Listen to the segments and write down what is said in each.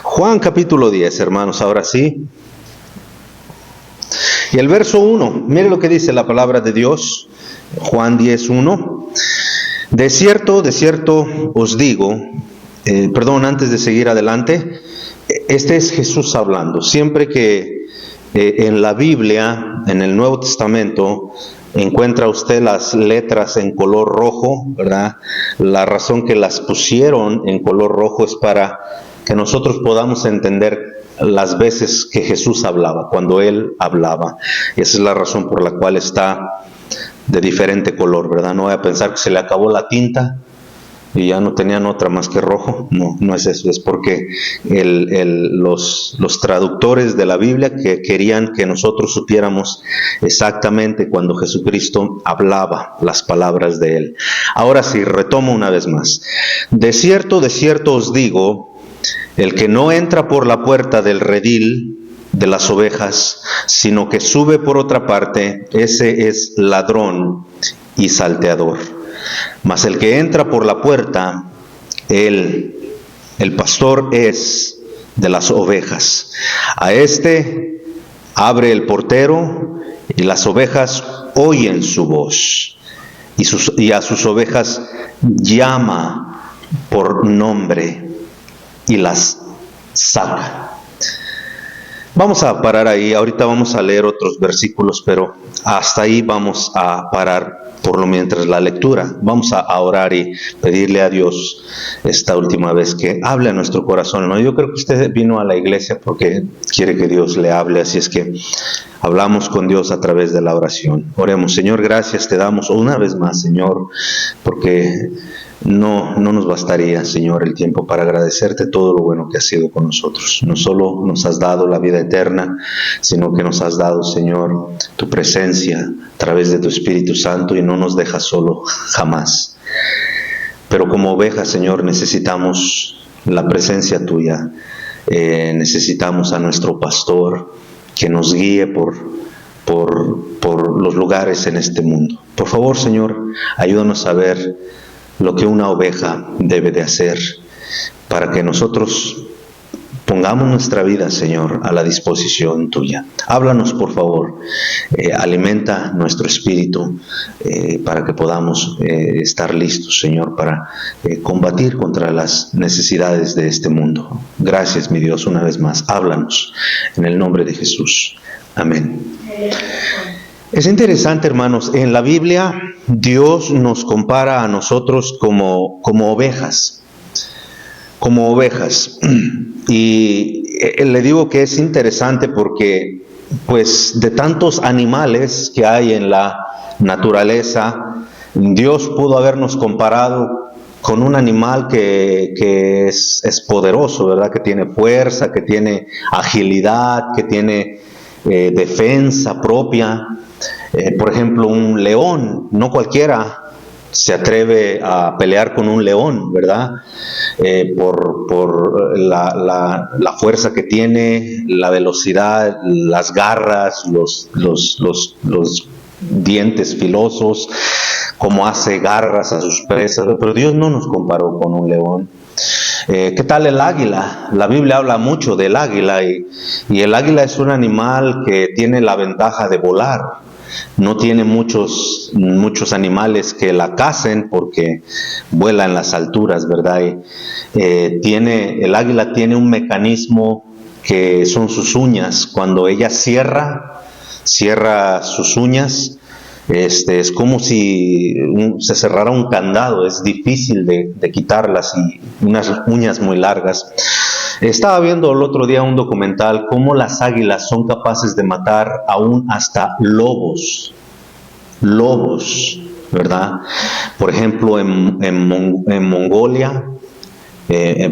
Juan capítulo 10, hermanos, ahora sí. Y el verso 1, mire lo que dice la palabra de Dios, Juan 10, 1. De cierto os digo, antes de seguir adelante, este es Jesús hablando. Siempre que en la Biblia, en el Nuevo Testamento, encuentra usted las letras en color rojo, ¿verdad? La razón que las pusieron en color rojo es para que nosotros podamos entender las veces que Jesús hablaba, cuando Él hablaba. Esa es la razón por la cual está de diferente color, ¿verdad? No voy a pensar que se le acabó la tinta y ya no tenían otra más que rojo. No es eso, es porque los traductores de la Biblia que querían que nosotros supiéramos exactamente cuando Jesucristo hablaba las palabras de Él. Ahora sí, retomo una vez más. De cierto os digo, el que no entra por la puerta del redil de las ovejas, sino que sube por otra parte, ese es ladrón y salteador. Mas el que entra por la puerta, el pastor es de las ovejas. A este abre el portero y las ovejas oyen su voz. Y a sus ovejas llama por nombre y las saca. Vamos a parar ahí, ahorita vamos a leer otros versículos, pero hasta ahí vamos a parar por lo mientras la lectura. Vamos a orar y pedirle a Dios esta última vez que hable a nuestro corazón, ¿no? Yo creo que usted vino a la iglesia porque quiere que Dios le hable, así es que hablamos con Dios a través de la oración. Oremos. Señor, gracias te damos una vez más, Señor, porque no nos bastaría, Señor, el tiempo para agradecerte todo lo bueno que has sido con nosotros. No solo nos has dado la vida eterna, sino que nos has dado, Señor, tu presencia a través de tu Espíritu Santo y no nos dejas solo jamás. Pero como ovejas, Señor, necesitamos la presencia tuya. Necesitamos a nuestro pastor que nos guíe por los lugares en este mundo. Por favor, Señor, ayúdanos a ver lo que una oveja debe de hacer para que nosotros pongamos nuestra vida, Señor, a la disposición tuya. Háblanos, por favor, alimenta nuestro espíritu para que podamos estar listos, Señor, para combatir contra las necesidades de este mundo. Gracias, mi Dios, una vez más. Háblanos en el nombre de Jesús. Amén. Es interesante, hermanos, en la Biblia Dios nos compara a nosotros como ovejas. Como ovejas. Y le digo que es interesante porque, pues, de tantos animales que hay en la naturaleza, Dios pudo habernos comparado con un animal que es poderoso, ¿verdad? Que tiene fuerza, que tiene agilidad, que tiene defensa propia. Por ejemplo, un león, no cualquiera se atreve a pelear con un león, ¿verdad? Por la fuerza que tiene, la velocidad, las garras, los dientes filosos, cómo hace garras a sus presas. Pero Dios no nos comparó con un león. ¿Qué tal el águila? La Biblia habla mucho del águila y el águila es un animal que tiene la ventaja de volar. No tiene muchos animales que la cacen porque vuela en las alturas, ¿verdad? El águila tiene un mecanismo que son sus uñas. Cuando ella cierra sus uñas, es como si se cerrara un candado. Es difícil de quitarlas, y unas uñas muy largas. Estaba viendo el otro día un documental cómo las águilas son capaces de matar aún hasta lobos, ¿verdad? Por ejemplo, en Mongolia,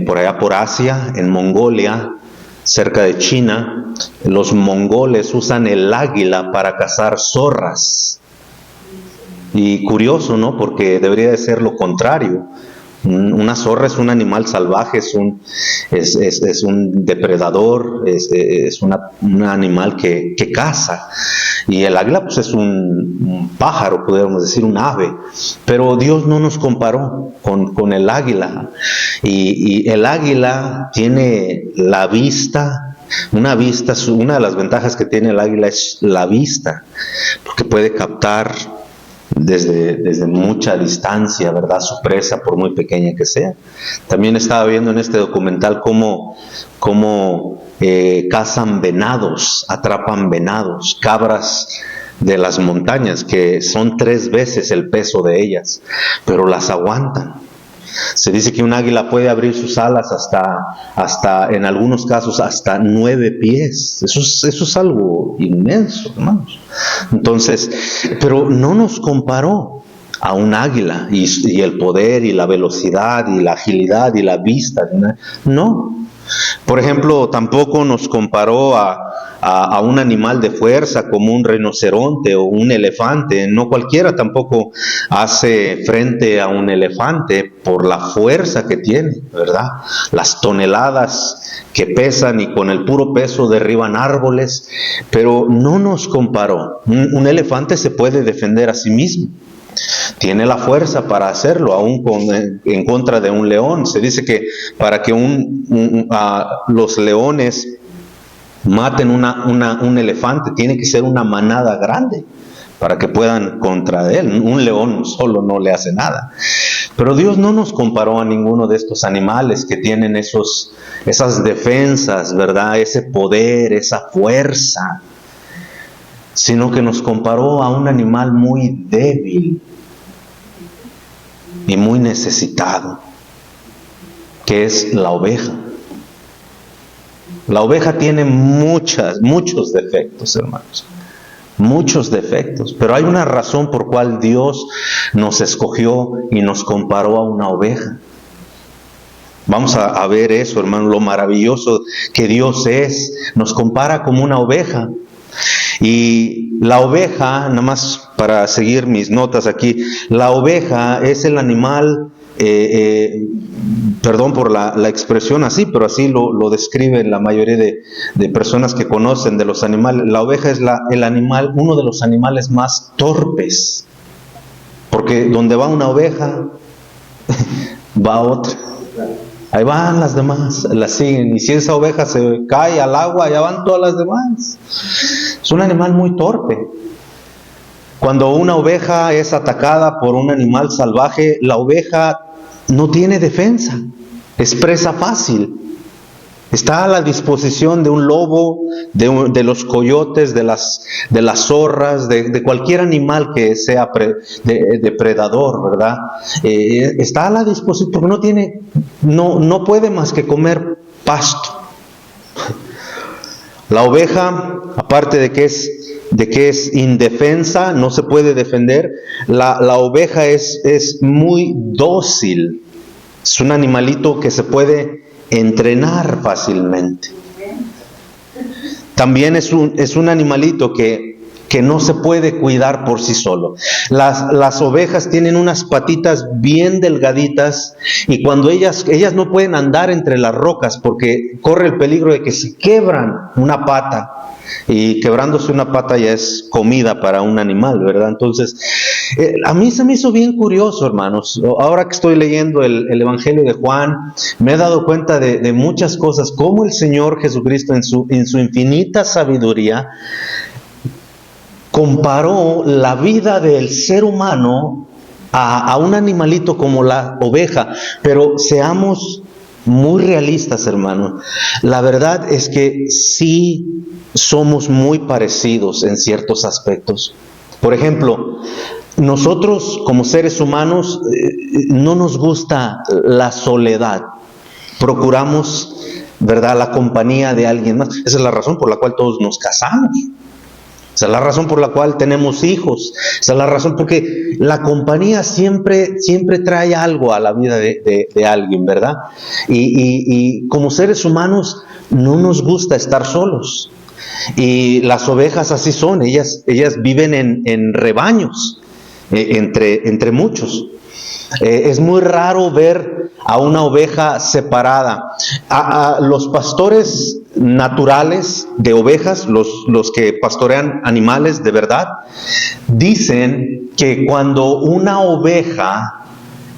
por allá por Asia, en Mongolia, cerca de China, los mongoles usan el águila para cazar zorras. Y curioso, ¿no? Porque debería de ser lo contrario. Una zorra es un animal salvaje, es un depredador, es un animal que caza. Y el águila pues es un pájaro, podríamos decir, un ave. Pero Dios no nos comparó con el águila. Y el águila tiene la vista, una de las ventajas que tiene el águila es la vista, porque puede captar desde mucha distancia, ¿verdad?, su presa, por muy pequeña que sea. También estaba viendo en este documental cómo cazan venados, atrapan venados, cabras de las montañas, que son 3 veces el peso de ellas, pero las aguantan. Se dice que un águila puede abrir sus alas hasta en algunos casos, hasta 9 pies. Eso es algo inmenso, hermanos. Entonces, pero no nos comparó a un águila y el poder y la velocidad y la agilidad y la vista. No. Por ejemplo, tampoco nos comparó a un animal de fuerza como un rinoceronte o un elefante. No cualquiera tampoco hace frente a un elefante por la fuerza que tiene, ¿verdad? Las toneladas que pesan y con el puro peso derriban árboles, pero no nos comparó. Un elefante se puede defender a sí mismo. Tiene la fuerza para hacerlo, aún en contra de un león. Se dice que para que los leones maten un elefante, tiene que ser una manada grande para que puedan contra él. Un león solo no le hace nada. Pero Dios no nos comparó a ninguno de estos animales que tienen esas defensas, ¿verdad? Ese poder, esa fuerza, sino que nos comparó a un animal muy débil y muy necesitado, que es la oveja. La oveja tiene muchos defectos, hermanos, muchos defectos, pero hay una razón por cual Dios nos escogió y nos comparó a una oveja. Vamos a ver eso, hermano, lo maravilloso que Dios es. Nos compara como una oveja. Y la oveja, nada más para seguir mis notas aquí, la oveja es el animal, perdón por la expresión así, pero así lo describen la mayoría de personas que conocen de los animales. La oveja es el animal, uno de los animales más torpes, porque donde va una oveja, va otra. Ahí van las demás, las siguen. Y si esa oveja se cae al agua, ya van todas las demás. Es un animal muy torpe. Cuando una oveja es atacada por un animal salvaje, la oveja no tiene defensa. Es presa fácil. Está a la disposición de un lobo, de los coyotes, de las zorras, de cualquier animal que sea depredador, ¿verdad? Está a la disposición porque no puede más que comer pasto. La oveja, aparte de que es indefensa, no se puede defender, la oveja es muy dócil. Es un animalito que se puede entrenar fácilmente. También es un animalito que no se puede cuidar por sí solo. Las ovejas tienen unas patitas bien delgaditas y cuando ellas no pueden andar entre las rocas porque corre el peligro de que se quebran una pata. Y quebrándose una pata ya es comida para un animal, ¿verdad? Entonces, a mí se me hizo bien curioso, hermanos. Ahora que estoy leyendo el Evangelio de Juan, me he dado cuenta de muchas cosas, cómo el Señor Jesucristo en su infinita sabiduría comparó la vida del ser humano a un animalito como la oveja. Pero seamos muy realistas, hermanos. La verdad es que sí somos muy parecidos en ciertos aspectos. Por ejemplo, nosotros como seres humanos no nos gusta la soledad. Procuramos, ¿verdad?, la compañía de alguien más. Esa es la razón por la cual todos nos casamos. Esa es la razón por la cual tenemos hijos. Esa es la razón porque la compañía siempre trae algo a la vida de alguien, ¿verdad? Y como seres humanos no nos gusta estar solos. Y las ovejas así son, ellas viven en rebaños, entre muchos. Es muy raro ver a una oveja separada. A los pastores naturales de ovejas, los que pastorean animales de verdad, dicen que cuando una oveja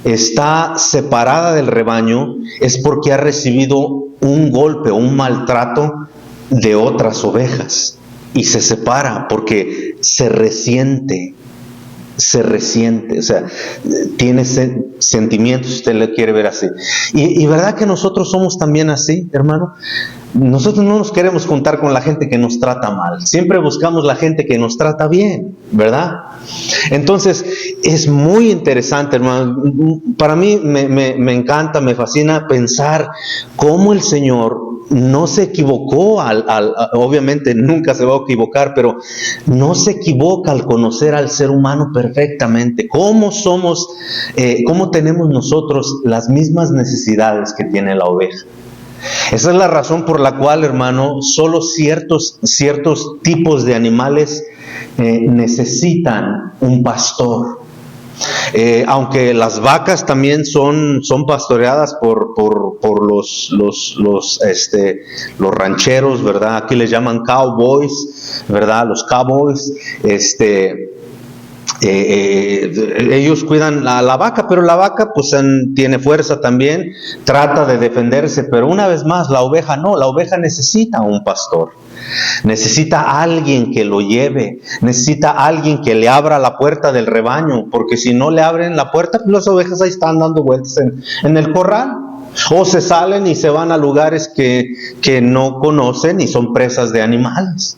está separada del rebaño es porque ha recibido un golpe o un maltrato de otras ovejas y se separa porque se resiente, o sea, tiene sentimientos, si usted lo quiere ver así. Y verdad que nosotros somos también así, hermano. Nosotros no nos queremos juntar con la gente que nos trata mal, siempre buscamos la gente que nos trata bien, ¿verdad? Entonces, es muy interesante, hermano. Para mí me encanta, me fascina pensar cómo el Señor no se equivocó, obviamente nunca se va a equivocar, pero no se equivoca al conocer al ser humano perfectamente. ¿Cómo somos, cómo tenemos nosotros las mismas necesidades que tiene la oveja? Esa es la razón por la cual, hermano, solo ciertos tipos de animales necesitan un pastor. Aunque las vacas también son pastoreadas por los rancheros, ¿verdad? Aquí les llaman cowboys, ¿verdad? Los cowboys, ellos cuidan a la vaca, pero la vaca pues tiene fuerza también, trata de defenderse, pero una vez más la oveja no, la oveja necesita un pastor, necesita a alguien que lo lleve, necesita a alguien que le abra la puerta del rebaño, porque si no le abren la puerta, pues las ovejas ahí están dando vueltas en el corral, o se salen y se van a lugares que no conocen y son presas de animales.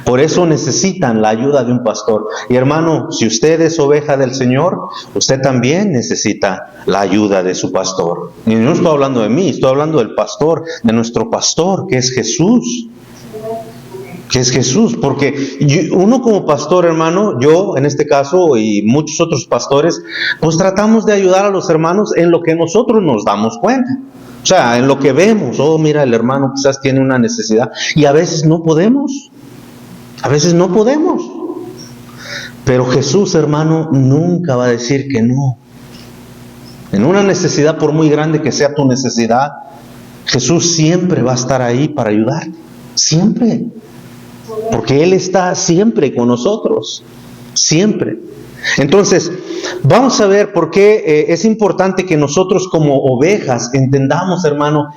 Por eso necesitan la ayuda de un pastor. Y hermano, si usted es oveja del Señor, usted también necesita la ayuda de su pastor. Y no estoy hablando de mí, estoy hablando del pastor, de nuestro pastor, que es Jesús. Porque uno como pastor, hermano, yo en este caso y muchos otros pastores, pues tratamos de ayudar a los hermanos en lo que nosotros nos damos cuenta. O sea, en lo que vemos, mira, el hermano quizás tiene una necesidad y a veces no podemos. Pero Jesús, hermano, nunca va a decir que no. En una necesidad, por muy grande que sea tu necesidad, Jesús siempre va a estar ahí para ayudarte. Siempre. Porque Él está siempre con nosotros. Siempre. Entonces, vamos a ver por qué es importante que nosotros como ovejas entendamos, hermano,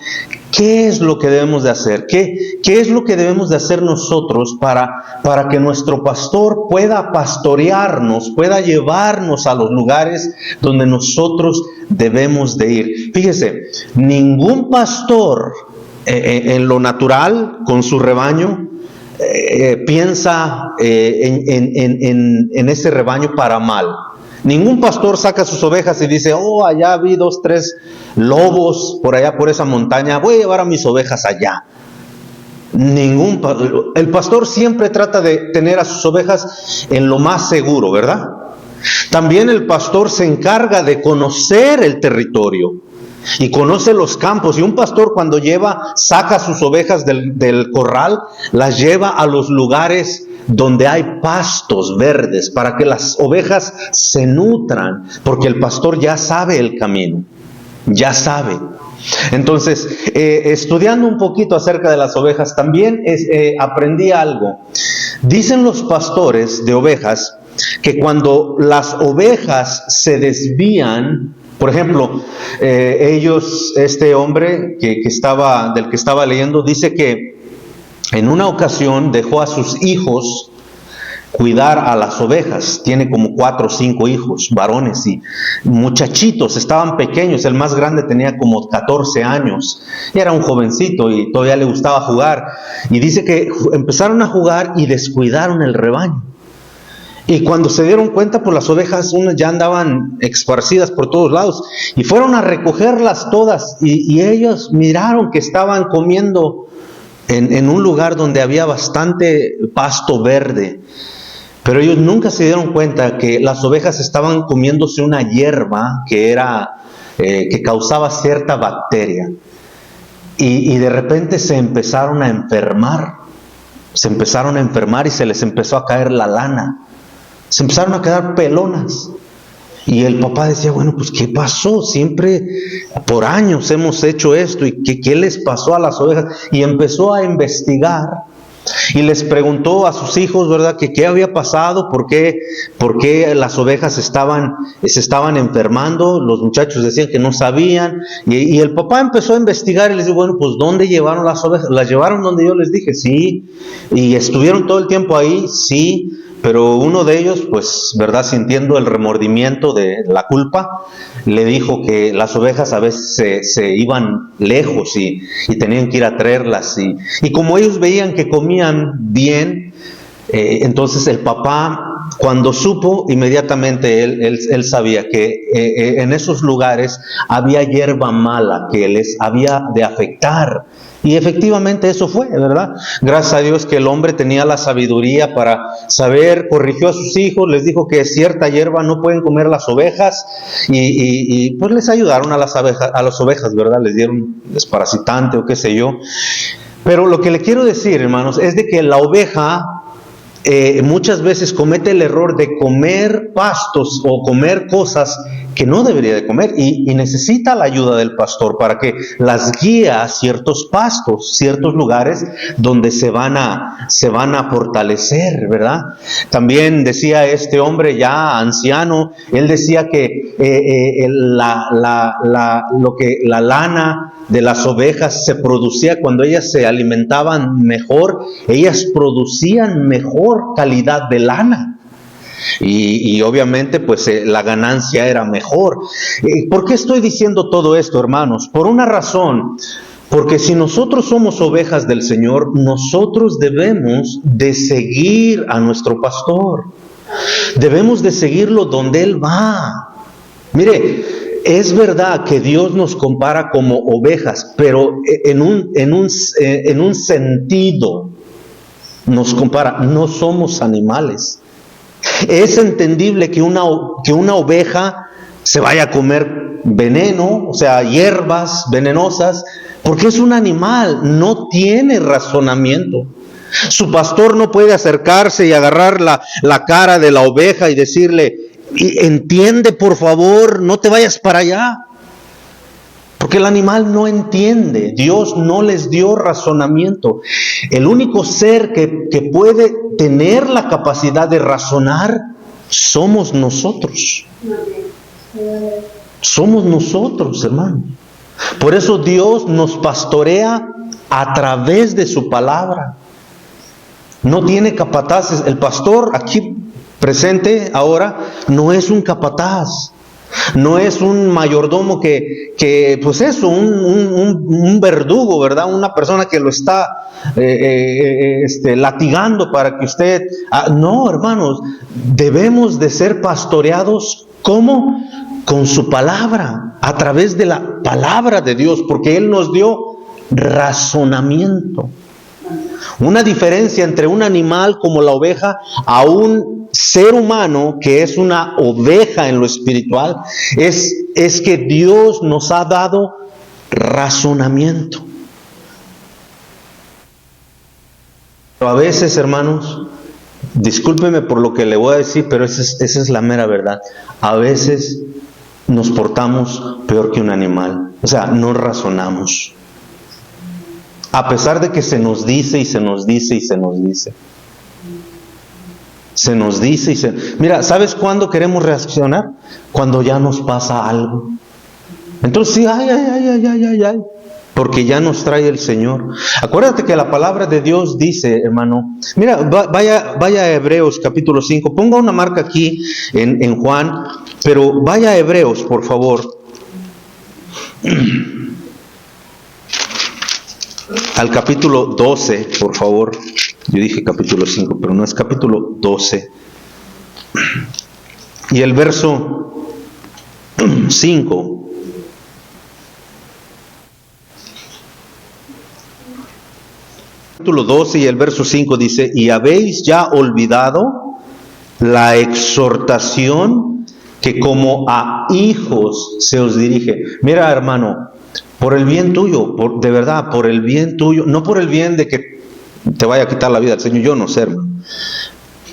qué es lo que debemos de hacer, qué es lo que debemos de hacer nosotros para que nuestro pastor pueda pastorearnos, pueda llevarnos a los lugares donde nosotros debemos de ir. Fíjese, ningún pastor en lo natural con su rebaño piensa en ese rebaño para mal. Ningún pastor saca sus ovejas y dice, allá vi 2, 3 lobos por allá por esa montaña, voy a llevar a mis ovejas allá. El pastor siempre trata de tener a sus ovejas en lo más seguro, ¿verdad? También el pastor se encarga de conocer el territorio y conoce los campos. Y un pastor cuando saca sus ovejas del corral, las lleva a los lugares donde hay pastos verdes para que las ovejas se nutran, porque el pastor ya sabe el camino, ya sabe. Entonces, estudiando un poquito acerca de las ovejas, también aprendí algo. Dicen los pastores de ovejas que cuando las ovejas se desvían, por ejemplo, este hombre del que estaba leyendo, dice que en una ocasión dejó a sus hijos cuidar a las ovejas. Tiene como 4 o 5 hijos, varones y muchachitos, estaban pequeños. El más grande tenía como 14 años. Era un jovencito y todavía le gustaba jugar. Y dice que empezaron a jugar y descuidaron el rebaño. Y cuando se dieron cuenta, pues las ovejas unas ya andaban esparcidas por todos lados. Y fueron a recogerlas todas. Y ellos miraron que estaban comiendo en un lugar donde había bastante pasto verde. Pero ellos nunca se dieron cuenta que las ovejas estaban comiéndose una hierba que causaba cierta bacteria. Y de repente se empezaron a enfermar. Y se les empezó a caer la lana. Se empezaron a quedar pelonas. Y el papá decía, bueno, pues ¿qué pasó? Siempre por años hemos hecho esto. ¿Y qué les pasó a las ovejas? Y empezó a investigar. Y les preguntó a sus hijos, ¿verdad?, que qué había pasado, por qué las ovejas se estaban enfermando. Los muchachos decían que no sabían. Y el papá empezó a investigar y les dijo, bueno, pues ¿dónde llevaron las ovejas? ¿Las llevaron donde yo les dije? Sí. ¿Y estuvieron todo el tiempo ahí? Sí. Pero uno de ellos, pues, ¿verdad?, sintiendo el remordimiento de la culpa, le dijo que las ovejas a veces se iban lejos y tenían que ir a traerlas. Y como ellos veían que comían bien, entonces el papá, cuando supo, inmediatamente él sabía que en esos lugares había hierba mala que les había de afectar. Y efectivamente eso fue, ¿verdad? Gracias a Dios que el hombre tenía la sabiduría para saber, corrigió a sus hijos, les dijo que cierta hierba no pueden comer las ovejas y pues les ayudaron a las ovejas, ¿verdad? Les dieron desparasitante o qué sé yo. Pero lo que le quiero decir, hermanos, es de que la oveja muchas veces comete el error de comer pastos o comer cosas que no debería de comer y necesita la ayuda del pastor para que las guíe a ciertos pastos, ciertos lugares donde se van a fortalecer, ¿verdad? También decía este hombre ya anciano, él decía que la lana de las ovejas se producía cuando ellas se alimentaban mejor, ellas producían mejor calidad de lana. Y obviamente pues la ganancia era mejor. ¿Por qué estoy diciendo todo esto, hermanos? Por una razón, porque si nosotros somos ovejas del Señor, nosotros debemos de seguir a nuestro pastor. Debemos de seguirlo donde Él va. Mire, es verdad que Dios nos compara como ovejas, pero en un sentido nos compara, no somos animales. Es entendible que una oveja se vaya a comer veneno, o sea, hierbas venenosas, porque es un animal, no tiene razonamiento. Su pastor no puede acercarse y agarrar la cara de la oveja y decirle, entiende por favor, no te vayas para allá. Porque el animal no entiende, Dios no les dio razonamiento. El único ser que puede tener la capacidad de razonar somos nosotros. Somos nosotros, hermano. Por eso Dios nos pastorea a través de su palabra. No tiene capataces. El pastor aquí presente ahora no es un capataz. No es un mayordomo que pues eso, un verdugo, ¿verdad? Una persona que lo está latigando para que usted... No, hermanos, debemos de ser pastoreados, ¿cómo? Con su palabra, a través de la palabra de Dios, porque Él nos dio razonamiento. Una diferencia entre un animal como la oveja a un ser humano que es una oveja en lo espiritual es que Dios nos ha dado razonamiento. Pero a veces, hermanos, discúlpeme por lo que le voy a decir, pero esa es la mera verdad. A veces nos portamos peor que un animal, o sea, no razonamos. A pesar de que se nos dice y se nos dice y se nos dice. Se nos dice y se... Mira, ¿sabes cuándo queremos reaccionar? Cuando ya nos pasa algo. Entonces sí, ay, porque ya nos trae el Señor. Acuérdate que la palabra de Dios dice, hermano, mira, vaya a Hebreos capítulo 5, ponga una marca aquí en Juan, pero vaya a Hebreos, por favor. Al capítulo 12, por favor. Yo dije capítulo 5, pero no es capítulo 12. Y el verso 5. Capítulo 12 y el verso 5 dice, ¿y habéis ya olvidado la exhortación que como a hijos se os dirige? Mira, hermano, por el bien tuyo, de verdad, por el bien tuyo, no por el bien de que te vaya a quitar la vida el Señor, yo no sé, hermano.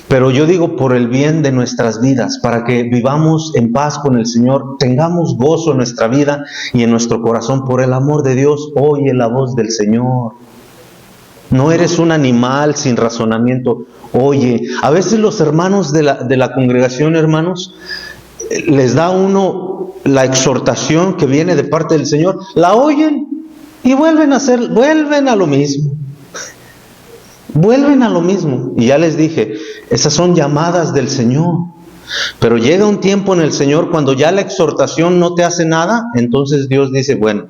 Pero yo digo por el bien de nuestras vidas, para que vivamos en paz con el Señor, tengamos gozo en nuestra vida y en nuestro corazón. Por el amor de Dios, oye la voz del Señor. No eres un animal sin razonamiento. Oye, a veces los hermanos de la congregación, hermanos, les da a uno la exhortación que viene de parte del Señor, la oyen y vuelven a lo mismo. Vuelven a lo mismo. Y ya les dije, esas son llamadas del Señor. Pero llega un tiempo en el Señor cuando ya la exhortación no te hace nada, entonces Dios dice, bueno,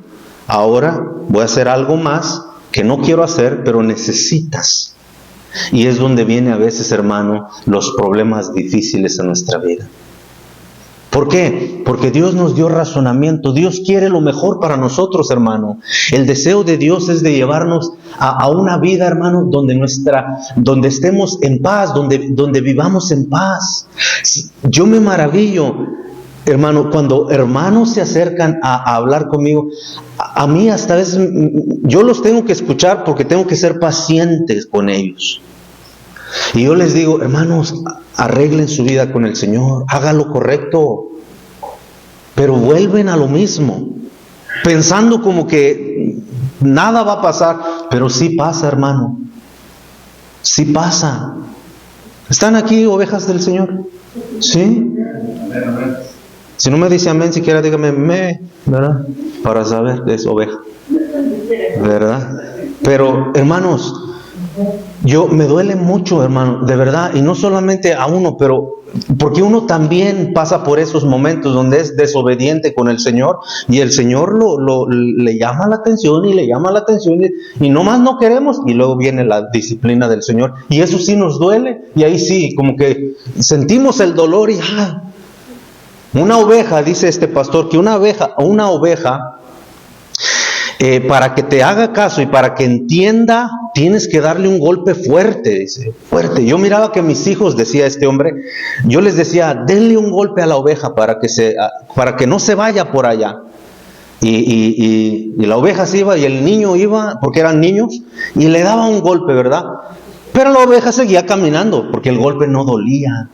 ahora voy a hacer algo más que no quiero hacer, pero necesitas. Y es donde viene a veces, hermano, los problemas difíciles en nuestra vida. ¿Por qué? Porque Dios nos dio razonamiento. Dios quiere lo mejor para nosotros, hermano. El deseo de Dios es de llevarnos a una vida, hermano, donde estemos en paz, donde vivamos en paz. Yo me maravillo, hermano, cuando hermanos se acercan a hablar conmigo. A mí hasta a veces yo los tengo que escuchar porque tengo que ser pacientes con ellos. Y yo les digo, hermanos, arreglen su vida con el Señor, hagan lo correcto, pero vuelven a lo mismo, pensando como que nada va a pasar, pero sí pasa, hermano, sí pasa. ¿Están aquí ovejas del Señor? ¿Sí? Si no me dice amén, siquiera dígame ¿verdad? Para saber que es oveja, ¿verdad? Pero, hermanos, me duele mucho, hermano, de verdad, y no solamente a uno, pero porque uno también pasa por esos momentos donde es desobediente con el Señor y el Señor le llama la atención y le llama la atención y nomás no queremos, y luego viene la disciplina del Señor y eso sí nos duele, y ahí sí, como que sentimos el dolor y una oveja, dice este pastor, que una oveja para que te haga caso y para que entienda, tienes que darle un golpe fuerte, dice, fuerte. Yo miraba que mis hijos, decía este hombre, yo les decía, denle un golpe a la oveja para que no se vaya por allá. Y la oveja se iba y el niño iba, porque eran niños, y le daba un golpe, ¿verdad? Pero la oveja seguía caminando, porque el golpe no dolía.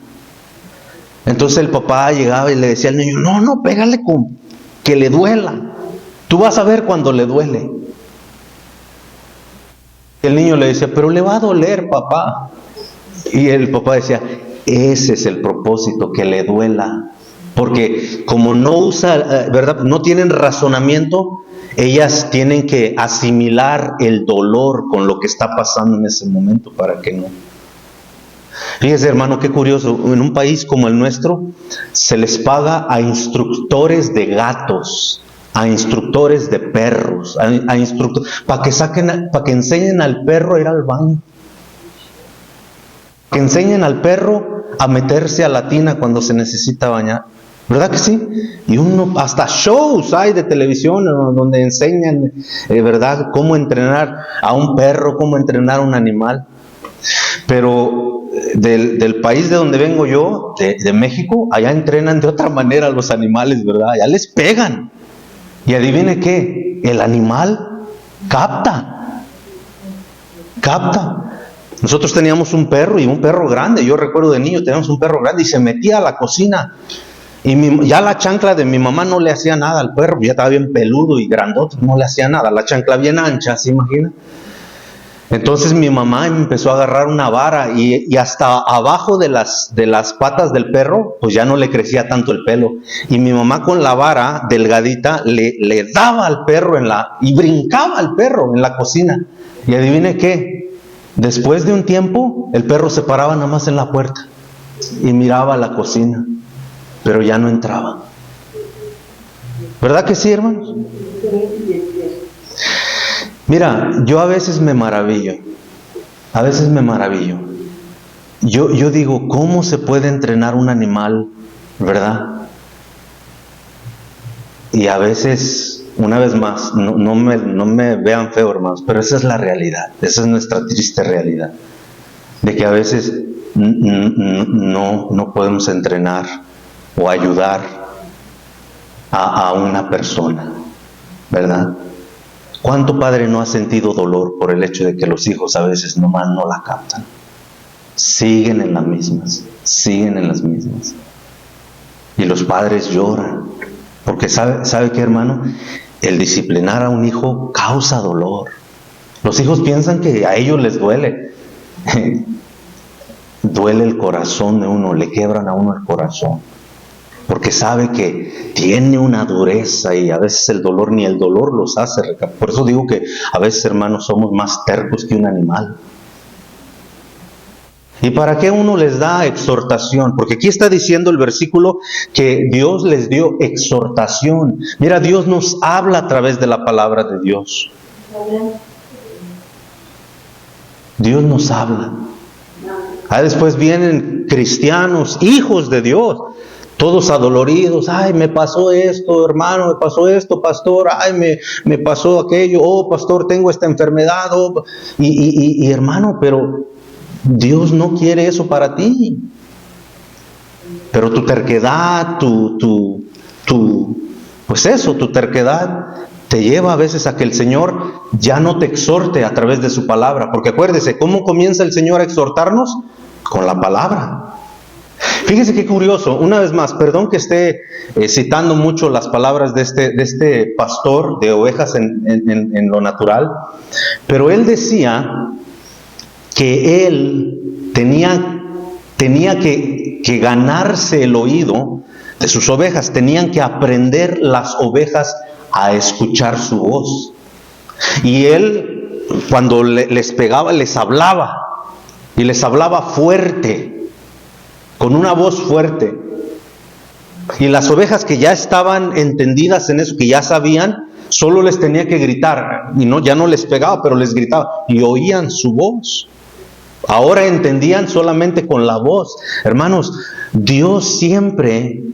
Entonces el papá llegaba y le decía al niño, no, pégale con que le duela. Tú vas a ver cuando le duele. El niño le decía, pero le va a doler, papá. Y el papá decía, ese es el propósito, que le duela. Porque como no ¿verdad? No tienen razonamiento, ellas tienen que asimilar el dolor con lo que está pasando en ese momento para que no. Fíjese, hermano, qué curioso. En un país como el nuestro, se les paga a instructores de gatos, a instructores de perros, para que enseñen al perro a ir al baño, que enseñen al perro a meterse a la tina cuando se necesita bañar, ¿verdad que sí? Y hasta shows hay de televisión donde enseñan, ¿verdad?, cómo entrenar a un perro, cómo entrenar a un animal. Pero del país de donde vengo yo, de México, allá entrenan de otra manera a los animales, ¿verdad? Allá les pegan. Y adivine qué, el animal capta. Nosotros teníamos un perro, y un perro grande. Yo recuerdo de niño, teníamos un perro grande y se metía a la cocina. Y ya la chancla de mi mamá no le hacía nada al perro, ya estaba bien peludo y grandote, no le hacía nada. La chancla bien ancha, ¿se imagina? Entonces mi mamá empezó a agarrar una vara y hasta abajo de las patas del perro, pues ya no le crecía tanto el pelo. Y mi mamá con la vara delgadita le daba al perro y brincaba al perro en la cocina. Y adivine qué, después de un tiempo el perro se paraba nada más en la puerta y miraba a la cocina, pero ya no entraba. ¿Verdad que sí, hermanos? Mira, yo a veces me maravillo. Yo digo, ¿cómo se puede entrenar un animal, verdad? Y a veces, una vez más, no me vean feo, hermanos, pero esa es la realidad, esa es nuestra triste realidad, de que a veces no podemos entrenar o ayudar a una persona, ¿verdad? ¿Cuánto padre no ha sentido dolor por el hecho de que los hijos a veces nomás no la captan? Siguen en las mismas. Y los padres lloran. Porque ¿sabe qué, hermano? El disciplinar a un hijo causa dolor. Los hijos piensan que a ellos les duele. Duele el corazón de uno, le quiebran a uno el corazón. Porque sabe que tiene una dureza y a veces el dolor, ni el dolor los hace. Por eso digo que a veces, hermanos, somos más tercos que un animal. ¿Y para qué uno les da exhortación? Porque aquí está diciendo el versículo que Dios les dio exhortación. Mira, Dios nos habla a través de la palabra de Dios. Dios nos habla. Después vienen cristianos, hijos de Dios, todos adoloridos. Ay, me pasó esto, hermano, me pasó esto, pastor. Ay, me pasó aquello. Oh, pastor, tengo esta enfermedad. Oh. Y hermano, pero Dios no quiere eso para ti. Pero tu terquedad, tu terquedad te lleva a veces a que el Señor ya no te exhorte a través de su palabra. Porque acuérdese, ¿cómo comienza el Señor a exhortarnos? Con la palabra. Fíjese qué curioso, una vez más, perdón que esté citando mucho las palabras de este pastor de ovejas en lo natural, pero él decía que él tenía que ganarse el oído de sus ovejas, tenían que aprender las ovejas a escuchar su voz. Y él, cuando les pegaba, les hablaba, y les hablaba fuerte, con una voz fuerte. Y las ovejas que ya estaban entendidas en eso, que ya sabían, solo les tenía que gritar, y ya no les pegaba, pero les gritaba, y oían su voz. Ahora entendían solamente con la voz. Hermanos, Dios siempre,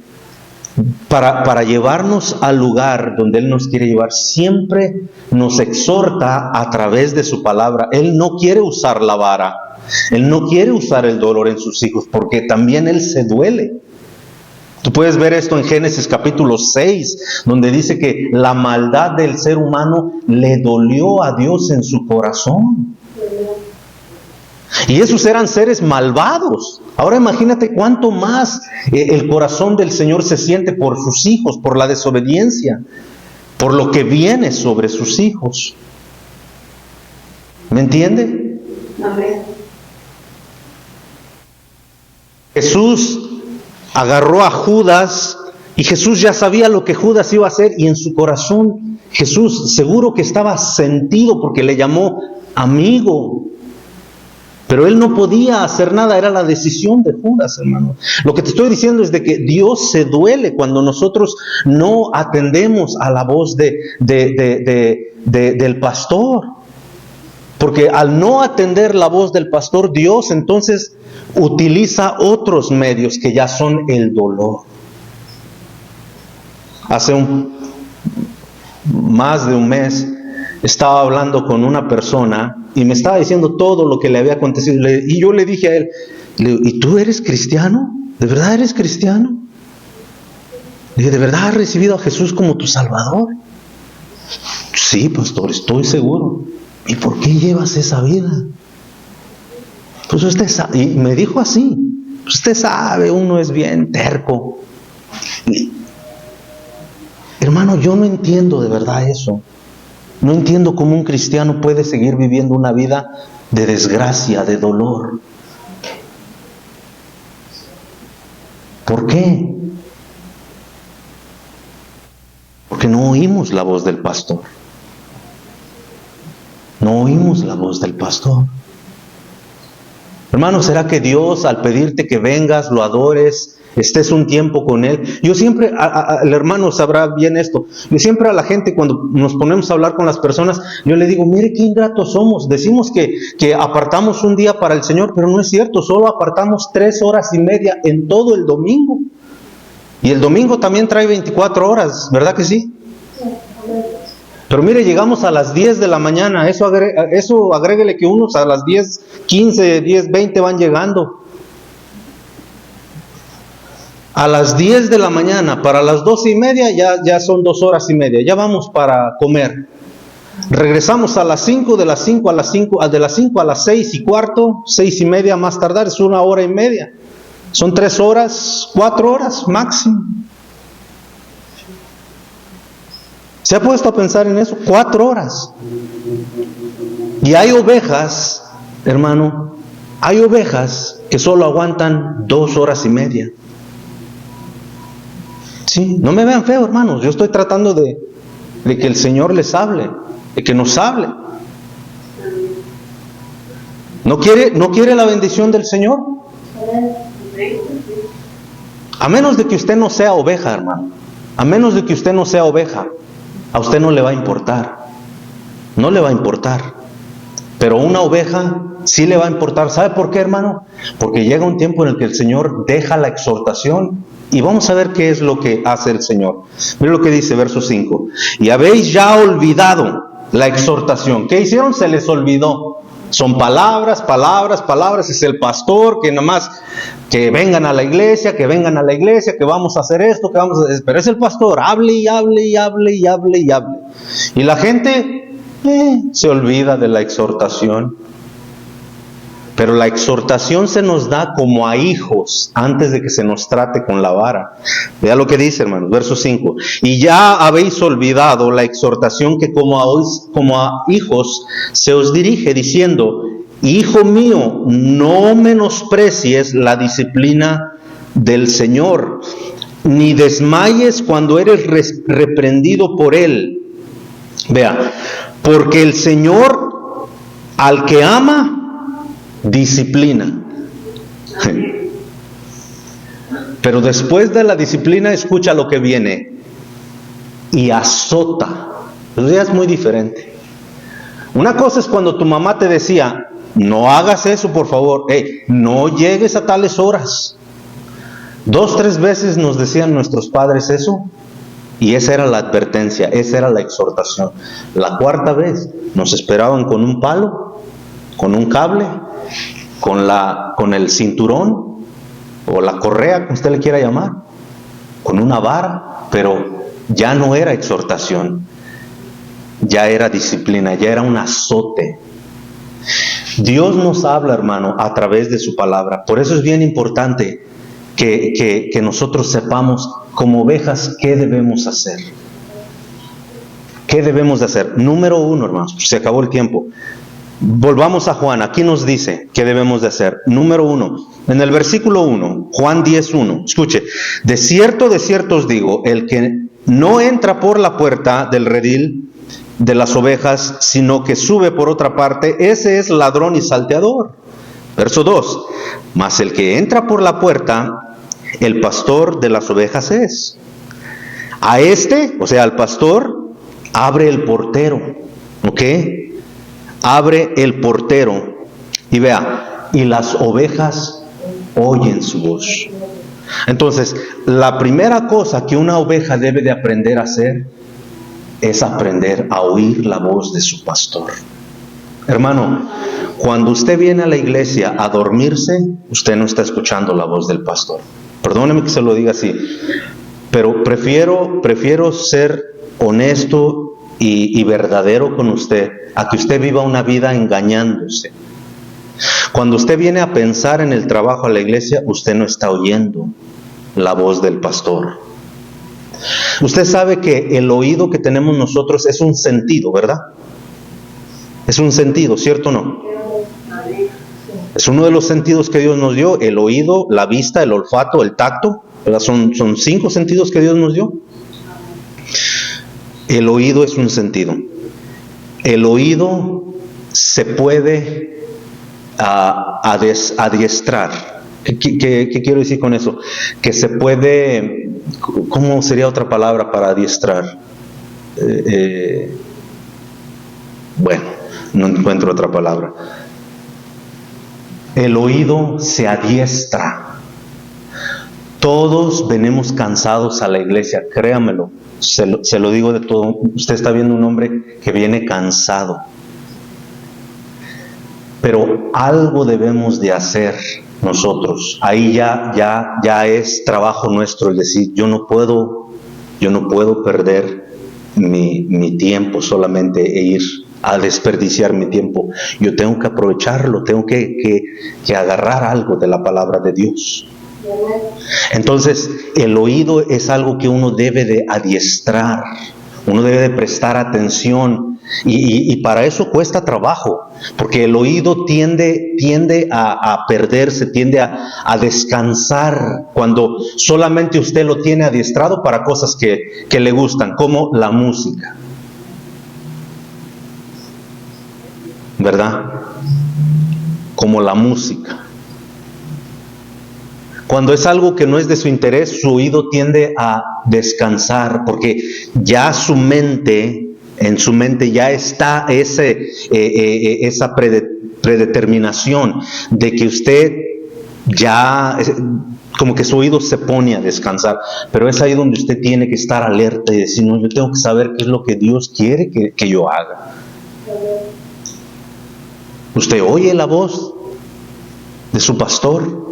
para llevarnos al lugar donde Él nos quiere llevar, siempre nos exhorta a través de su palabra. Él no quiere usar la vara, Él no quiere usar el dolor en sus hijos, porque también Él se duele. Tú puedes ver esto en Génesis capítulo 6, donde dice que la maldad del ser humano le dolió a Dios en su corazón. Y esos eran seres malvados. Ahora imagínate cuánto más el corazón del Señor se siente por sus hijos, por la desobediencia, por lo que viene sobre sus hijos. ¿Me entiende? Amén. Jesús agarró a Judas y Jesús ya sabía lo que Judas iba a hacer, y en su corazón Jesús seguro que estaba sentido porque le llamó amigo. Pero él no podía hacer nada, era la decisión de Judas, hermano. Lo que te estoy diciendo es de que Dios se duele cuando nosotros no atendemos a la voz del pastor. Porque al no atender la voz del pastor, Dios entonces utiliza otros medios que ya son el dolor. Hace más de un mes estaba hablando con una persona y me estaba diciendo todo lo que le había acontecido. Y yo le dije a él, ¿y tú eres cristiano? ¿De verdad eres cristiano? Le dije, ¿de verdad has recibido a Jesús como tu Salvador? Sí, pastor, estoy seguro. ¿Y por qué llevas esa vida? Pues usted sabe, y me dijo así, usted sabe, uno es bien terco. Hermano, yo no entiendo de verdad eso. No entiendo cómo un cristiano puede seguir viviendo una vida de desgracia, de dolor. ¿Por qué? Porque no oímos la voz del pastor. No oímos la voz del pastor. Hermano, ¿será que Dios, al pedirte que vengas, lo adores, estés un tiempo con Él? Yo siempre, el hermano sabrá bien esto, yo siempre a la gente, cuando nos ponemos a hablar con las personas, yo le digo, mire qué ingratos somos. Decimos que apartamos un día para el Señor, pero no es cierto, solo apartamos 3 horas y media en todo el domingo. Y el domingo también trae 24 horas, ¿verdad que sí? Pero mire, llegamos a las 10 de la mañana, eso agréguele que unos a las 10:15, 10:20 van llegando. A las 10 de la mañana, para las 12:30 ya son 2 horas y media, ya vamos para comer. Regresamos a las 5, de las 5 a las 6:15, 6:30 más tardar, es 1 hora y media. Son 3 horas, 4 horas máximo. ¿Se ha puesto a pensar en eso? 4 horas. Y hay ovejas, hermano, hay ovejas que solo aguantan 2 horas y media. Sí, no me vean feo, hermanos. Yo estoy tratando de que el Señor les hable, de que nos hable. ¿No quiere la bendición del Señor? A menos de que usted no sea oveja, hermano. A menos de que usted no sea oveja, a usted no le va a importar. No le va a importar. Pero una oveja sí le va a importar. ¿Sabe por qué, hermano? Porque llega un tiempo en el que el Señor deja la exhortación. Y vamos a ver qué es lo que hace el Señor. Mire lo que dice, verso 5. Y habéis ya olvidado la exhortación. ¿Qué hicieron? Se les olvidó. Son palabras, palabras, palabras. Es el pastor que nada más que vengan a la iglesia, que vengan a la iglesia, que vamos a hacer esto, que vamos a hacer. Pero es el pastor, hable y hable y hable y hable y hable. Y la gente se olvida de la exhortación. Pero la exhortación se nos da como a hijos antes de que se nos trate con la vara. Vea lo que dice, hermanos, verso 5. Y ya habéis olvidado la exhortación que como a hijos se os dirige, diciendo: Hijo mío, no menosprecies la disciplina del Señor, ni desmayes cuando eres reprendido por Él. Vea, porque el Señor al que ama disciplina. Pero después de la disciplina, escucha lo que viene: y azota. Eso ya es muy diferente. Una cosa es cuando tu mamá te decía: no hagas eso, por favor, no llegues a tales horas. 2, 3 veces nos decían nuestros padres eso, y esa era la advertencia, esa era la exhortación. La 4ª vez nos esperaban con un palo, con un cable, con el cinturón o la correa, como usted le quiera llamar, con una vara, pero ya no era exhortación, ya era disciplina, ya era un azote. Dios nos habla, hermano, a través de su palabra. Por eso es bien importante que nosotros sepamos como ovejas qué debemos hacer. ¿Qué debemos de hacer? Número 1, hermanos, se acabó el tiempo. Volvamos a Juan, aquí nos dice qué debemos de hacer. Número 1, en el versículo 1, Juan 10:1, escuche: de cierto os digo, el que no entra por la puerta del redil de las ovejas, sino que sube por otra parte, ese es ladrón y salteador. Verso 2, mas el que entra por la puerta, el pastor de las ovejas es. A este, o sea, al pastor, abre el portero, ¿ok? Abre el portero, y vea, y las ovejas oyen su voz. Entonces, la primera cosa que una oveja debe de aprender a hacer es aprender a oír la voz de su pastor. Hermano, cuando usted viene a la iglesia a dormirse, usted no está escuchando la voz del pastor. Perdóneme que se lo diga así, pero prefiero ser honesto y verdadero con usted a que usted viva una vida engañándose. Cuando usted viene a pensar en el trabajo a la iglesia, usted no está oyendo la voz del pastor. Usted sabe que el oído que tenemos nosotros es un sentido, ¿verdad? Es un sentido, ¿cierto o no? Es uno de los sentidos que Dios nos dio: el oído, la vista, el olfato, el tacto, ¿verdad? Son 5 sentidos que Dios nos dio. El oído es un sentido. El oído se puede adiestrar. ¿Qué quiero decir con eso? Que se puede, ¿cómo sería otra palabra para adiestrar? Bueno, no encuentro otra palabra. El oído se adiestra. Todos venimos cansados a la iglesia, créamelo. Se lo digo de todo. Usted está viendo un hombre que viene cansado. Pero algo debemos de hacer nosotros. Ahí ya es trabajo nuestro el decir: yo no puedo perder mi tiempo solamente e ir a desperdiciar mi tiempo. Yo tengo que aprovecharlo, tengo que agarrar algo de la palabra de Dios. Entonces, el oído es algo que uno debe de adiestrar, uno debe de prestar atención Y para eso cuesta trabajo, porque el oído tiende a perderse, tiende a descansar cuando solamente usted lo tiene adiestrado para cosas que le gustan, como la música. ¿Verdad? Como la música. Cuando es algo que no es de su interés, su oído tiende a descansar, porque ya en su mente ya está esa predeterminación de que usted ya, como que su oído se pone a descansar. Pero es ahí donde usted tiene que estar alerta y decir, no, yo tengo que saber qué es lo que Dios quiere que yo haga. Usted oye la voz de su pastor,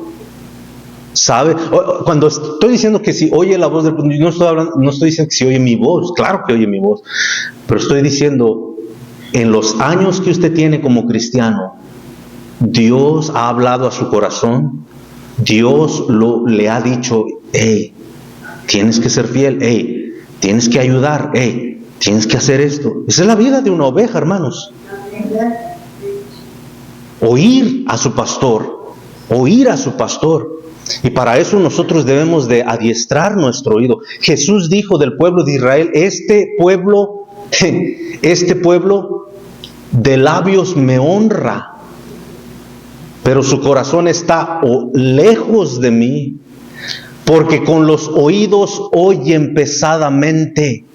¿sabe? Cuando estoy diciendo que si oye la voz del pastor, no estoy diciendo que si oye mi voz, claro que oye mi voz, pero estoy diciendo, en los años que usted tiene como cristiano, Dios ha hablado a su corazón, Dios le ha dicho, hey, tienes que ser fiel, hey, tienes que ayudar, hey, tienes que hacer esto. Esa es la vida de una oveja, hermanos. Oír a su pastor, oír a su pastor. Y para eso nosotros debemos de adiestrar nuestro oído. Jesús dijo del pueblo de Israel, este pueblo de labios me honra, pero su corazón está lejos de mí, porque con los oídos oyen pesadamente.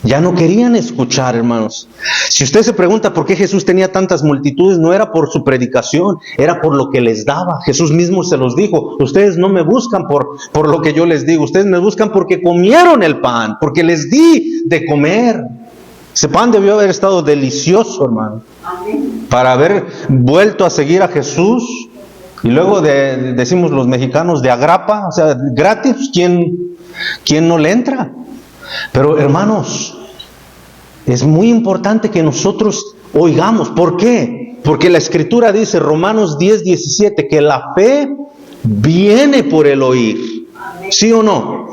Ya no querían escuchar, hermanos. Si usted se pregunta por qué Jesús tenía tantas multitudes, no era por su predicación, era por lo que les daba. Jesús mismo se los dijo, ustedes no me buscan por lo que yo les digo, ustedes me buscan porque comieron el pan, porque les di de comer. Ese pan debió haber estado delicioso, hermano, para haber vuelto a seguir a Jesús. Y luego decimos los mexicanos, de agrapa, o sea, gratis, ¿quién no le entra? Pero hermanos, es muy importante que nosotros oigamos. ¿Por qué? Porque la Escritura dice, Romanos 10:17, que la fe viene por el oír. ¿Sí o no?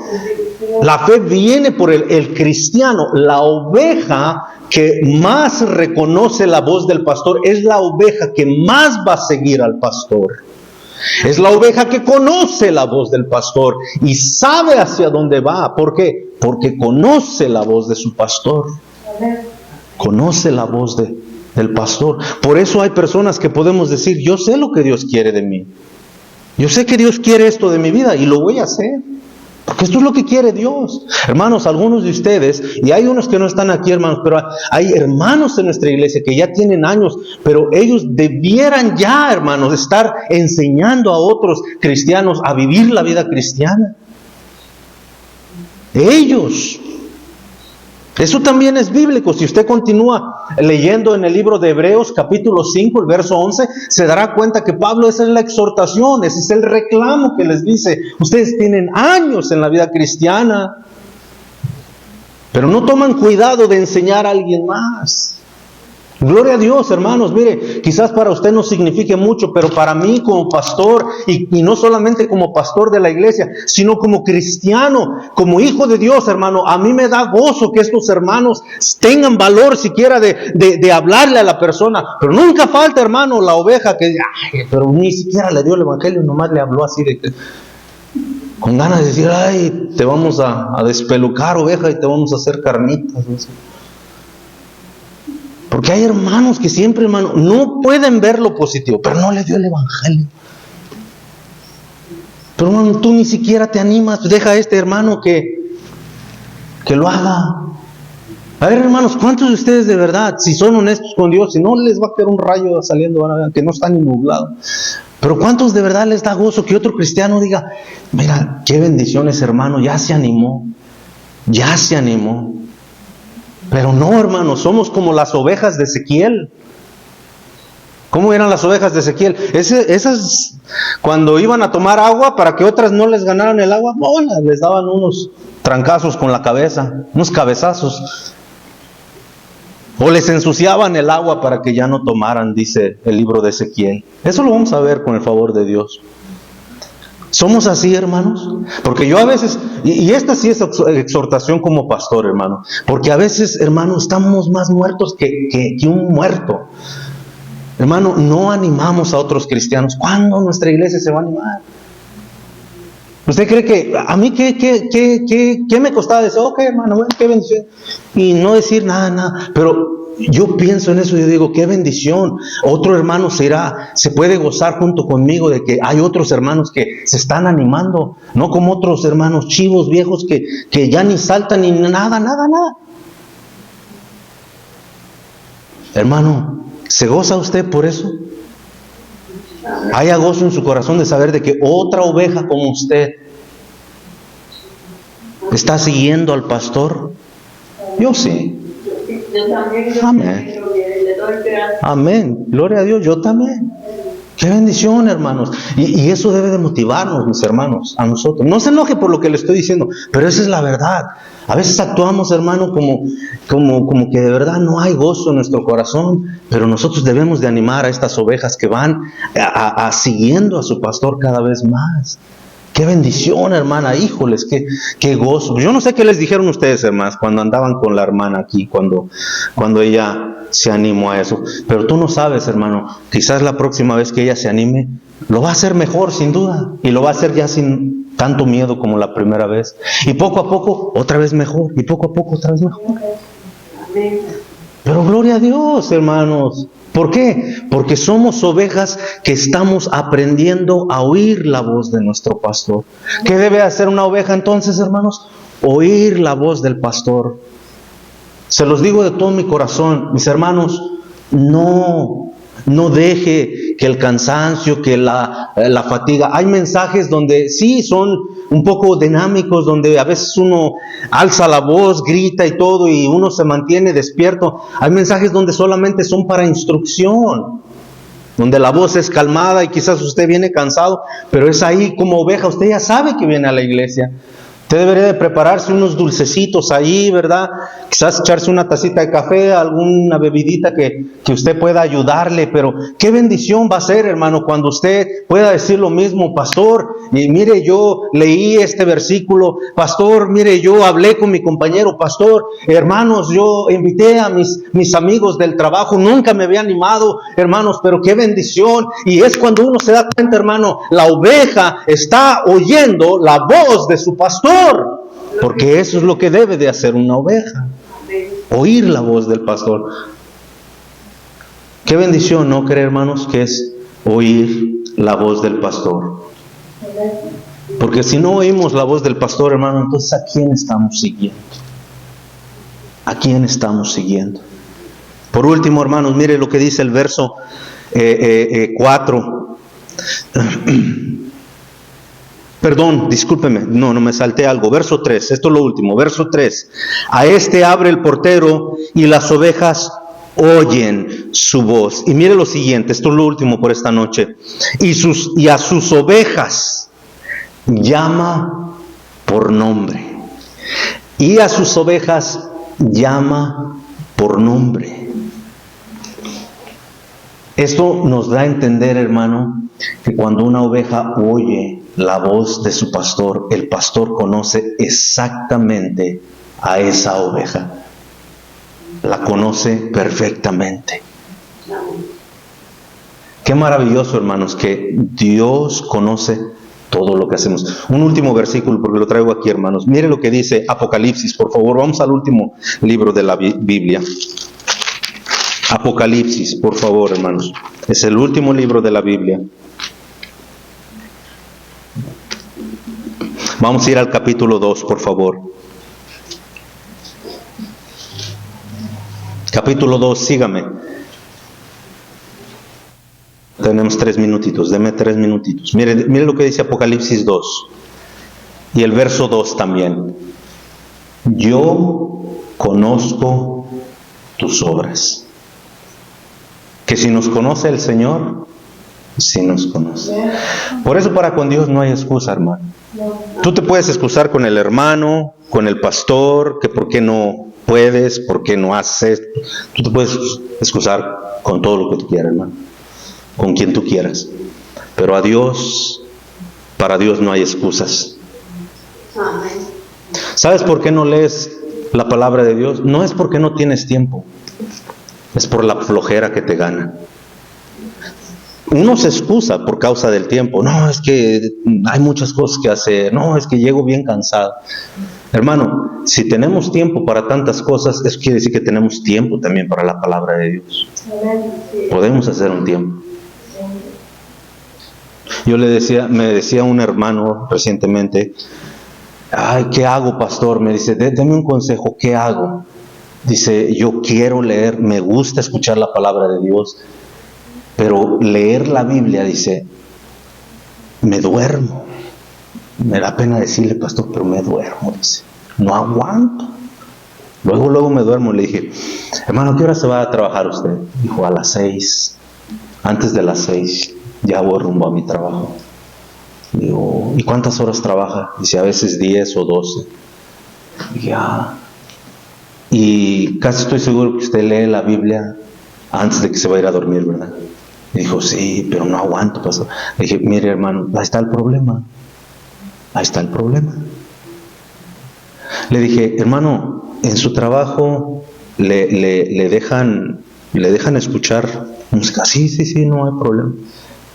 La fe viene por el cristiano. La oveja que más reconoce la voz del pastor es la oveja que más va a seguir al pastor. Es la oveja que conoce la voz del pastor y sabe hacia dónde va. ¿Por qué? Porque conoce la voz de su pastor. Conoce la voz del pastor. Por eso hay personas que podemos decir, yo sé lo que Dios quiere de mí. Yo sé que Dios quiere esto de mi vida y lo voy a hacer. Porque esto es lo que quiere Dios. Hermanos, algunos de ustedes, y hay unos que no están aquí, hermanos, pero hay hermanos en nuestra iglesia que ya tienen años, pero ellos debieran ya, hermanos, estar enseñando a otros cristianos a vivir la vida cristiana. Ellos. Eso también es bíblico. Si usted continúa leyendo en el libro de Hebreos capítulo 5, el verso 11, se dará cuenta que Pablo, esa es la exhortación, ese es el reclamo que les dice. Ustedes tienen años en la vida cristiana, pero no toman cuidado de enseñar a alguien más. Gloria a Dios, hermanos. Mire, quizás para usted no signifique mucho, pero para mí como pastor, y no solamente como pastor de la iglesia, sino como cristiano, como hijo de Dios, hermano, a mí me da gozo que estos hermanos tengan valor siquiera de hablarle a la persona. Pero nunca falta, hermano, la oveja que, pero ni siquiera le dio el evangelio, nomás le habló así con ganas de decir, ay, te vamos a despelucar, oveja, y te vamos a hacer carnitas, no sé. Porque hay hermanos que siempre, hermano, no pueden ver lo positivo, pero no le dio el evangelio. Pero hermano, tú ni siquiera te animas, deja a este hermano que lo haga. A ver, hermanos, ¿cuántos de ustedes de verdad, si son honestos con Dios, si no les va a caer un rayo saliendo, van a ver que no está ni nublado? Pero ¿cuántos de verdad les da gozo que otro cristiano diga, mira, qué bendiciones, hermano, ya se animó, ya se animó? Pero no, hermanos, somos como las ovejas de Ezequiel. ¿Cómo eran las ovejas de Ezequiel? Esas, cuando iban a tomar agua, para que otras no les ganaran el agua, les daban unos trancazos con la cabeza, unos cabezazos. O les ensuciaban el agua para que ya no tomaran, dice el libro de Ezequiel. Eso lo vamos a ver con el favor de Dios. ¿Somos así, hermanos? Porque yo a veces, y esta sí es exhortación como pastor, hermano, porque a veces, hermano, estamos más muertos que un muerto. Hermano, no animamos a otros cristianos. ¿Cuándo nuestra iglesia se va a animar? ¿Usted cree que a mí qué me costaba decir, ok, hermano, bueno, qué bendición? Y no decir nada. Pero yo pienso en eso y yo digo, qué bendición. Otro hermano se puede gozar junto conmigo de que hay otros hermanos que se están animando, no como otros hermanos chivos viejos que ya ni saltan ni nada. Hermano, ¿se goza usted por eso? Haya gozo en su corazón de saber de que otra oveja como usted está siguiendo al pastor. Yo sí. Amén. Amén. Gloria a Dios, yo también. Qué bendición, hermanos. Y eso debe de motivarnos, mis hermanos, a nosotros. No se enoje por lo que le estoy diciendo, pero esa es la verdad. A veces actuamos, hermano, como que de verdad no hay gozo en nuestro corazón, pero nosotros debemos de animar a estas ovejas que van siguiendo a su pastor cada vez más. Qué bendición, hermana, híjoles, qué gozo. Yo no sé qué les dijeron ustedes, hermanas, cuando andaban con la hermana aquí, cuando ella se animó a eso. Pero tú no sabes, hermano, quizás la próxima vez que ella se anime, lo va a hacer mejor, sin duda. Y lo va a hacer ya sin tanto miedo como la primera vez. Y poco a poco, otra vez mejor. Y poco a poco, otra vez mejor. Pero gloria a Dios, hermanos. ¿Por qué? Porque somos ovejas que estamos aprendiendo a oír la voz de nuestro pastor. ¿Qué debe hacer una oveja entonces, hermanos? Oír la voz del pastor. Se los digo de todo mi corazón, mis hermanos, no deje que el cansancio, que la fatiga. Hay mensajes donde sí son un poco dinámicos, donde a veces uno alza la voz, grita y todo, y uno se mantiene despierto. Hay mensajes donde solamente son para instrucción, donde la voz es calmada y quizás usted viene cansado, pero es ahí como oveja, usted ya sabe que viene a la iglesia. Usted debería de prepararse unos dulcecitos ahí, ¿verdad? Quizás echarse una tacita de café, alguna bebidita que usted pueda ayudarle, pero qué bendición va a ser, hermano, cuando usted pueda decir lo mismo, pastor, y mire, yo leí este versículo, pastor, mire, yo hablé con mi compañero, pastor, hermanos, yo invité a mis amigos del trabajo, nunca me había animado, hermanos, pero qué bendición. Y es cuando uno se da cuenta, hermano, la oveja está oyendo la voz de su pastor. Porque eso es lo que debe de hacer una oveja, oír la voz del pastor. Qué bendición, ¿no cree, hermanos? Que es oír la voz del pastor. Porque si no oímos la voz del pastor, hermano, entonces ¿a quién estamos siguiendo? ¿A quién estamos siguiendo? Por último, hermanos, mire lo que dice el verso 4. Perdón, discúlpeme, no me salté algo. Verso 3, esto es lo último. Verso 3. A este abre el portero y las ovejas oyen su voz. Y mire lo siguiente, esto es lo último por esta noche. Y a sus ovejas llama por nombre. Y a sus ovejas llama por nombre. Esto nos da a entender, hermano, que cuando una oveja oye la voz de su pastor, el pastor conoce exactamente a esa oveja. La conoce perfectamente. Qué maravilloso, hermanos, que Dios conoce todo lo que hacemos. Un último versículo, porque lo traigo aquí, hermanos. Mire lo que dice Apocalipsis, por favor. Vamos al último libro de la Biblia. Apocalipsis, por favor, hermanos. Es el último libro de la Biblia. Vamos a ir al capítulo 2, por favor. Capítulo 2, sígame. Tenemos 3 minutitos, deme 3 minutitos. Mire lo que dice Apocalipsis 2. Y el verso 2 también. Yo conozco tus obras. Que si nos conoce el Señor, sí nos conoce. Por eso para con Dios no hay excusa, hermano. Tú te puedes excusar con el hermano, con el pastor, que por qué no puedes, por qué no haces. Tú te puedes excusar con todo lo que tú quieras, hermano. Con quien tú quieras. Pero a Dios Para Dios no hay excusas. ¿Sabes por qué no lees la palabra de Dios? No es porque no tienes tiempo, es por la flojera que te gana. Uno se excusa por causa del tiempo. No, es que hay muchas cosas que hacer. No, es que llego bien cansado. Hermano, si tenemos tiempo para tantas cosas, eso quiere decir que tenemos tiempo también para la palabra de Dios. Podemos hacer un tiempo. Yo me decía un hermano recientemente, ay, ¿qué hago, pastor? Me dice, dame un consejo, ¿qué hago? Dice, yo quiero leer, me gusta escuchar la palabra de Dios, pero leer la Biblia, dice, me duermo. Me da pena decirle, pastor, pero me duermo, dice, no aguanto. Luego me duermo. Le dije, hermano, ¿qué hora se va a trabajar usted? Dijo, a las 6. Antes de las 6 ya voy rumbo a mi trabajo. Digo, ¿y cuántas horas trabaja? Dice, a veces 10 o 12. Ya. Y casi estoy seguro que usted lee la Biblia antes de que se va a ir a dormir, ¿verdad? Me dijo, sí, pero no aguanto, pastor. Le dije, mire, hermano, ahí está el problema. Ahí está el problema. Le dije, hermano, en su trabajo le dejan escuchar música. Sí, no hay problema.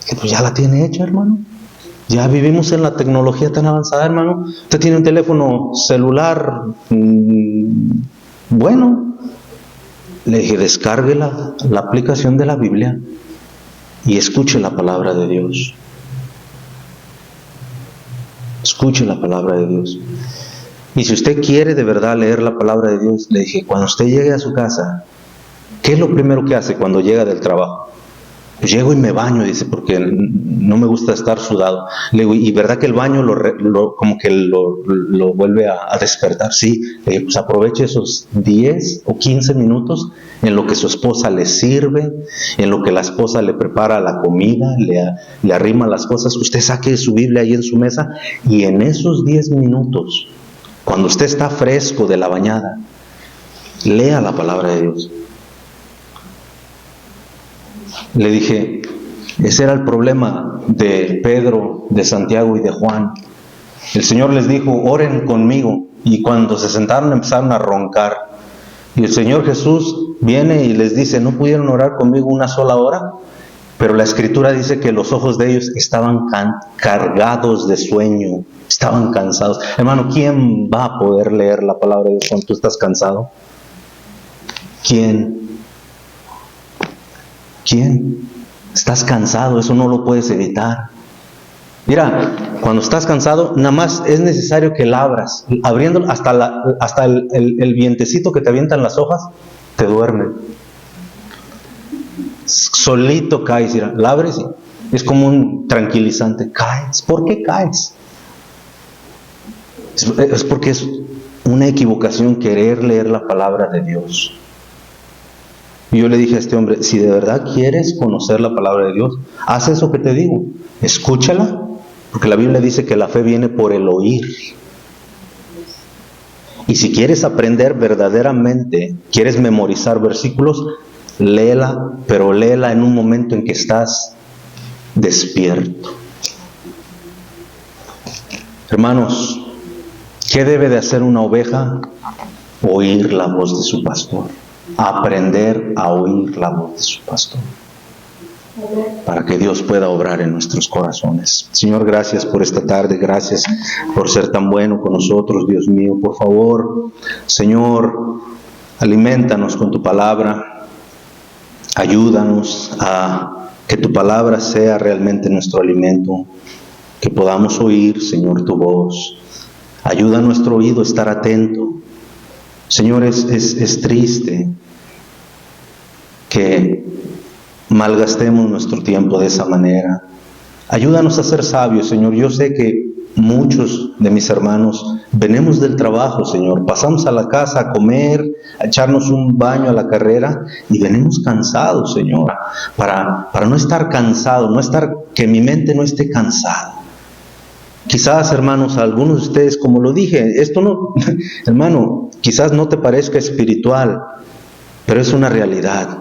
Que pues ya la tiene hecha, hermano. Ya vivimos en la tecnología tan avanzada, hermano. Usted tiene un teléfono celular, bueno. Le dije, descargue la aplicación de la Biblia y escuche la palabra de Dios. Escuche la palabra de Dios. Y si usted quiere de verdad leer la palabra de Dios, le dije, cuando usted llegue a su casa, ¿qué es lo primero que hace cuando llega del trabajo? Pues llego y me baño, dice, porque no me gusta estar sudado. Le digo, ¿y verdad que el baño como que lo vuelve a despertar? Sí. Le digo, pues aproveche esos 10 o 15 minutos en lo que su esposa le sirve, en lo que la esposa le prepara la comida, le arrima las cosas. Usted saque su Biblia ahí en su mesa y en esos 10 minutos, cuando usted está fresco de la bañada, lea la palabra de Dios. Le dije, ese era el problema de Pedro, de Santiago y de Juan. El Señor les dijo, oren conmigo. Y cuando se sentaron empezaron a roncar. Y el Señor Jesús viene y les dice, ¿no pudieron orar conmigo una sola hora? Pero la Escritura dice que los ojos de ellos estaban cargados de sueño, estaban cansados. Hermano, ¿quién va a poder leer la palabra de Dios cuando tú estás cansado? ¿Quién? Estás cansado, eso no lo puedes evitar. Mira, cuando estás cansado, nada más es necesario que la abras. Abriendo hasta el vientecito que te avientan las hojas, te duerme. Solito caes, mira, la abres y es como un tranquilizante. Caes. ¿Por qué caes? Es porque es una equivocación querer leer la palabra de Dios. Y yo le dije a este hombre, si de verdad quieres conocer la palabra de Dios, haz eso que te digo, escúchala, porque la Biblia dice que la fe viene por el oír. Y si quieres aprender verdaderamente, quieres memorizar versículos, léela, pero léela en un momento en que estás despierto. Hermanos, ¿qué debe de hacer una oveja? Oír la voz de su pastor. Aprender a oír la voz de su pastor, para que Dios pueda obrar en nuestros corazones. Señor, gracias por esta tarde, gracias por ser tan bueno con nosotros, Dios mío. Por favor, Señor, aliméntanos con tu palabra, ayúdanos a que tu palabra sea realmente nuestro alimento, que podamos oír, Señor, tu voz. Ayuda a nuestro oído a estar atento. Señor, es triste que malgastemos nuestro tiempo de esa manera. Ayúdanos a ser sabios, Señor. Yo sé que muchos de mis hermanos venimos del trabajo, Señor. Pasamos a la casa a comer, a echarnos un baño a la carrera y venimos cansados, Señor. Para no estar cansado, que mi mente no esté cansada. Quizás, hermanos, a algunos de ustedes, como lo dije, esto no, hermano, quizás no te parezca espiritual, pero es una realidad.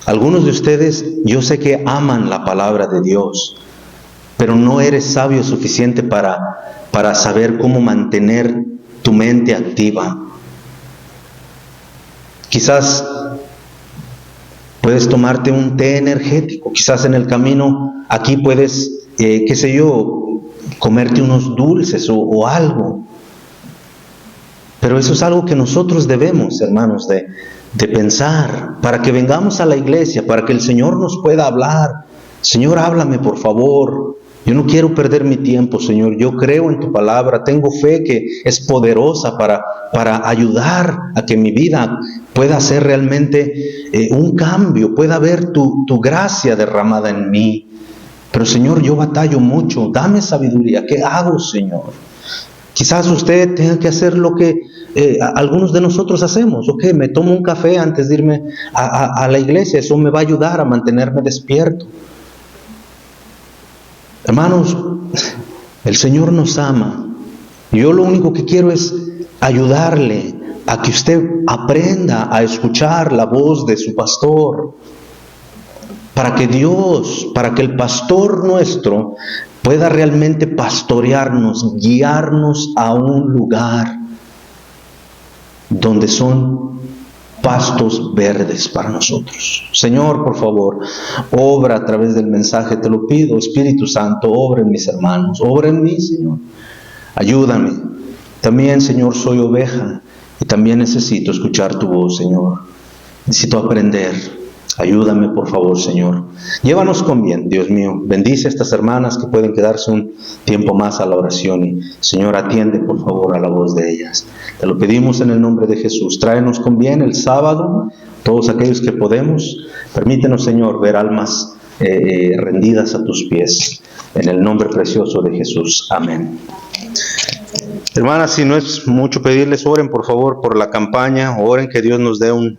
Algunos de ustedes, yo sé que aman la palabra de Dios, pero no eres sabio suficiente para saber cómo mantener tu mente activa. Quizás puedes tomarte un té energético, quizás en el camino aquí puedes, comerte unos dulces o algo. Pero eso es algo que nosotros debemos, hermanos, de pensar, para que vengamos a la iglesia, para que el Señor nos pueda hablar. Señor, háblame, por favor. Yo no quiero perder mi tiempo, Señor. Yo creo en tu palabra. Tengo fe que es poderosa para ayudar a que mi vida pueda ser realmente un cambio, pueda haber tu gracia derramada en mí. Pero, Señor, yo batallo mucho. Dame sabiduría. ¿Qué hago, Señor? Quizás usted tenga que hacer lo que algunos de nosotros hacemos. Ok, me tomo un café antes de irme a la iglesia. Eso me va a ayudar a mantenerme despierto. Hermanos, el Señor nos ama. Y yo lo único que quiero es ayudarle a que usted aprenda a escuchar la voz de su pastor. Para que el pastor nuestro pueda realmente pastorearnos, guiarnos a un lugar donde son pastos verdes para nosotros. Señor, por favor, obra a través del mensaje, te lo pido. Espíritu Santo, obra en mis hermanos, obra en mí, Señor. Ayúdame. También, Señor, soy oveja y también necesito escuchar tu voz, Señor. Necesito aprender. Ayúdame, por favor, Señor. Llévanos con bien, Dios mío. Bendice a estas hermanas que pueden quedarse un tiempo más a la oración. Y, Señor, atiende, por favor, a la voz de ellas. Te lo pedimos en el nombre de Jesús. Tráenos con bien el sábado, todos aquellos que podemos. Permítenos, Señor, ver almas rendidas a tus pies. En el nombre precioso de Jesús. Amén. Hermanas, si no es mucho pedirles, oren, por favor, por la campaña. Oren que Dios nos dé un